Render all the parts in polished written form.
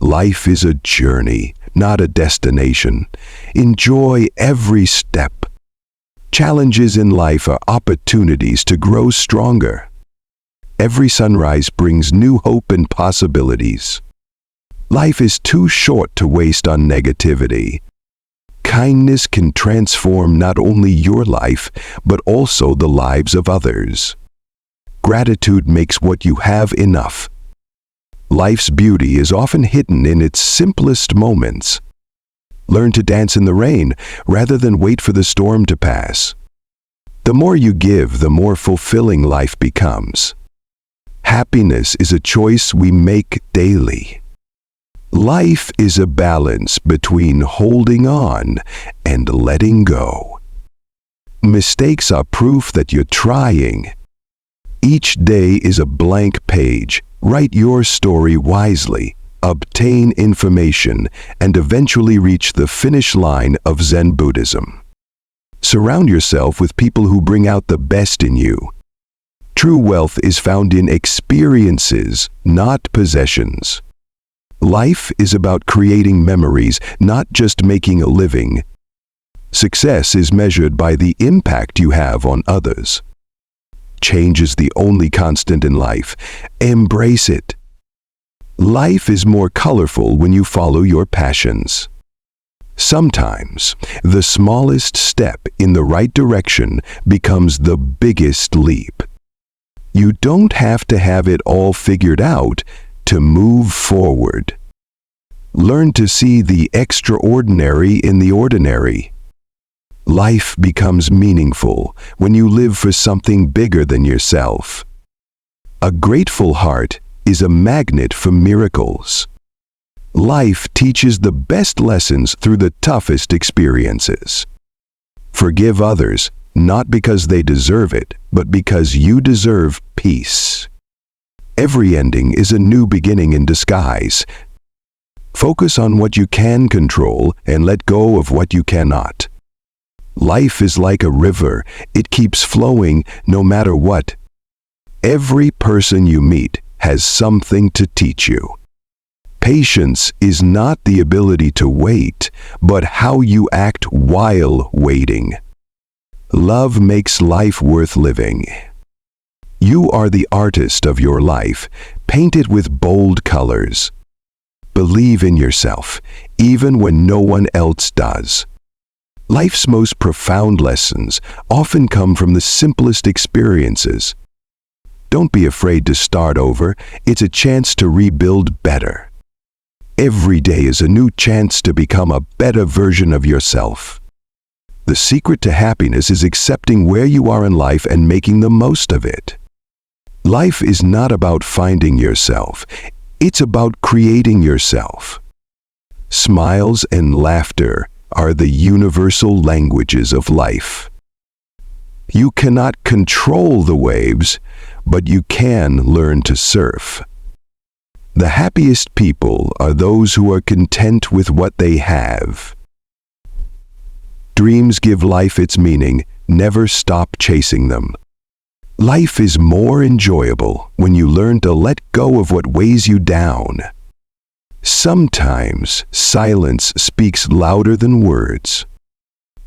Life is a journey, not a destination. Enjoy every step. Challenges in life are opportunities to grow stronger. Every sunrise brings new hope and possibilities. Life is too short to waste on negativity. Kindness can transform not only your life, but also the lives of others. Gratitude makes what you have enough. Life's beauty is often hidden in its simplest moments. Learn to dance in the rain rather than wait for the storm to pass. The more you give, the more fulfilling life becomes. Happiness is a choice we make daily. Life is a balance between holding on and letting go. Mistakes are proof that you're trying. Each day is a blank page. Write your story wisely, obtain information, and eventually reach the finish line of Zen Buddhism. Surround yourself with people who bring out the best in you. True wealth is found in experiences, not possessions. Life is about creating memories, not just making a living. Success is measured by the impact you have on others. Change is the only constant in life. Embrace it. Life is more colorful when you follow your passions. Sometimes, the smallest step in the right direction becomes the biggest leap. You don't have to have it all figured out to move forward. Learn to see the extraordinary in the ordinary. Life becomes meaningful when you live for something bigger than yourself. A grateful heart is a magnet for miracles. Life teaches the best lessons through the toughest experiences. Forgive others, not because they deserve it, but because you deserve peace. Every ending is a new beginning in disguise. Focus on what you can control and let go of what you cannot. Life is like a river. It keeps flowing no matter what. Every person you meet has something to teach you. Patience is not the ability to wait, but how you act while waiting. Love makes life worth living. You are the artist of your life. Paint it with bold colors. Believe in yourself, even when no one else does. Life's most profound lessons often come from the simplest experiences. Don't be afraid to start over. It's a chance to rebuild better. Every day is a new chance to become a better version of yourself. The secret to happiness is accepting where you are in life and making the most of it. Life is not about finding yourself. It's about creating yourself. Smiles and laughter are the universal languages of life. You cannot control the waves, but you can learn to surf. The happiest people are those who are content with what they have. Dreams give life its meaning. Never stop chasing them. Life is more enjoyable when you learn to let go of what weighs you down. Sometimes silence speaks louder than words.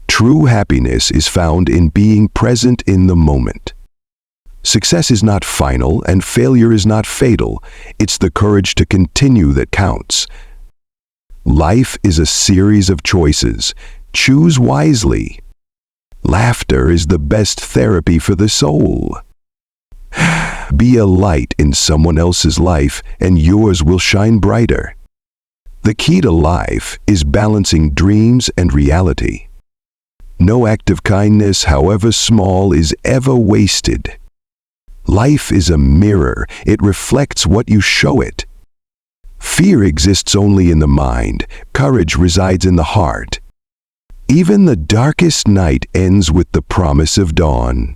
True happiness is found in being present in the moment. Success is not final and failure is not fatal. It's the courage to continue that counts. Life is a series of choices. Choose wisely. Laughter is the best therapy for the soul. Be a light in someone else's life and yours will shine brighter. The key to life is balancing dreams and reality. No act of kindness, however small, is ever wasted. Life is a mirror. It reflects what you show it. Fear exists only in the mind. Courage resides in the heart. Even the darkest night ends with the promise of dawn.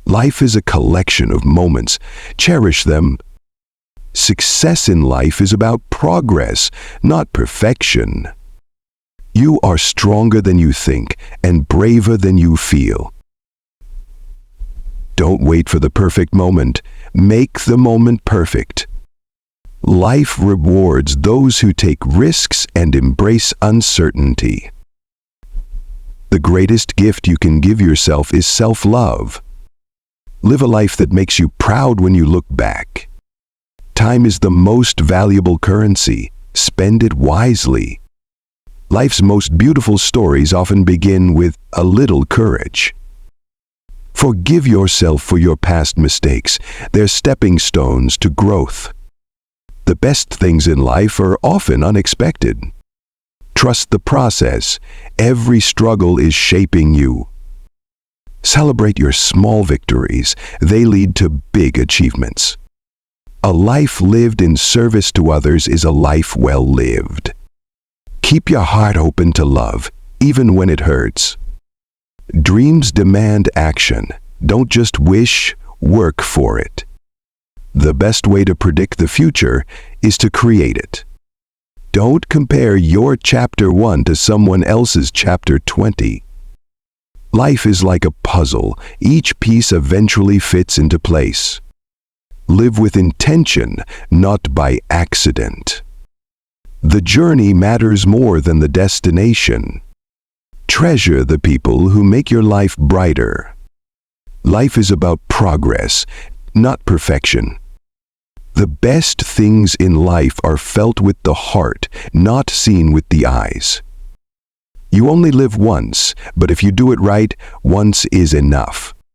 Life is a collection of moments. Cherish them. Success in life is about progress, not perfection. You are stronger than you think and braver than you feel. Don't wait for the perfect moment. Make the moment perfect. Life rewards those who take risks and embrace uncertainty. The greatest gift you can give yourself is self-love. Live a life that makes you proud when you look back. Time is the most valuable currency. Spend it wisely. Life's most beautiful stories often begin with a little courage. Forgive yourself for your past mistakes. They're stepping stones to growth. The best things in life are often unexpected. Trust the process. Every struggle is shaping you. Celebrate your small victories. They lead to big achievements. A life lived in service to others is a life well lived. Keep your heart open to love, even when it hurts. Dreams demand action. Don't just wish, work for it. The best way to predict the future is to create it. Don't compare your chapter 1 to someone else's chapter 20. Life is like a puzzle. Each piece eventually fits into place. Live with intention, not by accident. The journey matters more than the destination. Treasure the people who make your life brighter. Life is about progress, not perfection. The best things in life are felt with the heart, not seen with the eyes. You only live once, but if you do it right, once is enough.